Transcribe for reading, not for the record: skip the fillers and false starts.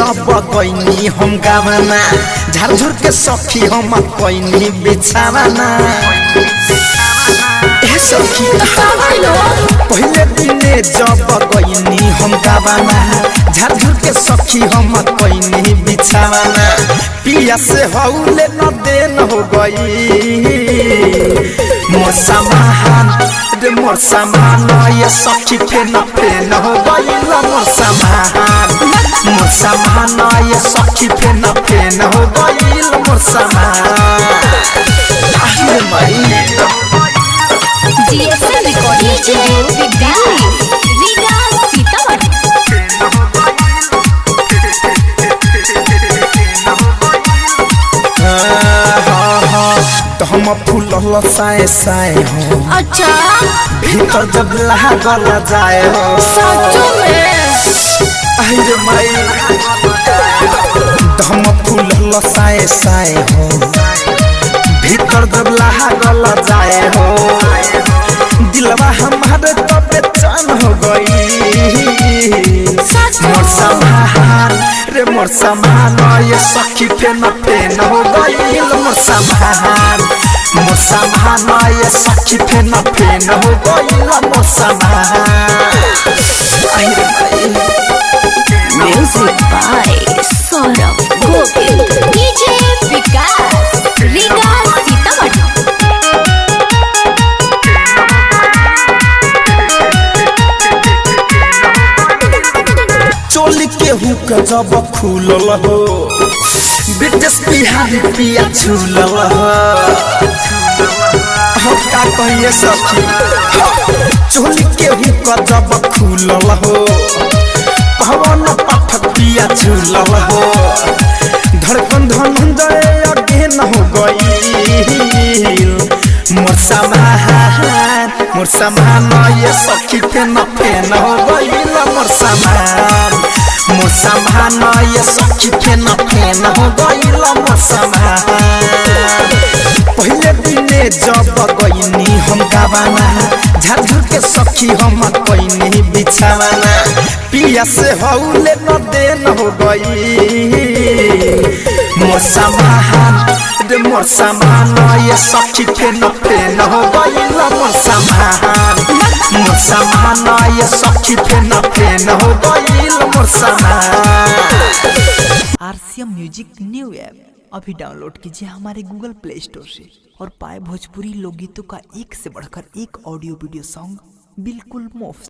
जब गईनी हम गावना झारझुर के सखी हम कईनी बिछावना सखी पहले दिने जब गईनी हम गावना झारझुर के सखी हम कईनी बिछावना पिया से हौले न देन हो गई मोर सामान रे मोर सामान ये सखी फेन हो गई मोर सामान ये सखी फेन हो गई मोर सामान GSL recording studio Delhi Riga Sitamarhi. तो हम फूल साए साए हो अच्छा भीतर जब लागल जाए हो सच में अरे माई तो हम फूल साए साए हो भीतर जब लागल जाए हो दिलवा हमारे तो बेचैन हो गई मोर सामान रे मोर सामान ये सखी फेन हो गई मोर सामान ये सखी फेन हो गई मोर सामान music by Saurabh Govil DJ Vikas Riga Sitamarhi. चोली के हुक जब खुलल हो ब्रिटिश बिहारी पिया झूलल हो का कहिए सखी चोली के हुक जब खुलल हो पवन पाठक पिया झूलल हो धड़कन धनंजय अगेन हो गई मोर सामान ये सखी फेन हो गई मोर सामान ये सखी फेन हो गई मोर सामान पहले दिने जब गईनी हम गावना झारझुर के सखी हम कईनी बिछावना पिया से हौले न देन हो गई मोर सामान ये सखी फेन हो गई मोर सामान ये सखी फेन हो गई मोर सामान। आरसीएम म्यूजिक न्यू ऐप अभी डाउनलोड कीजिए हमारे गूगल प्ले स्टोर से और पाए भोजपुरी लोकगीतों का एक से बढ़कर एक ऑडियो वीडियो सॉन्ग बिल्कुल मुफ्त।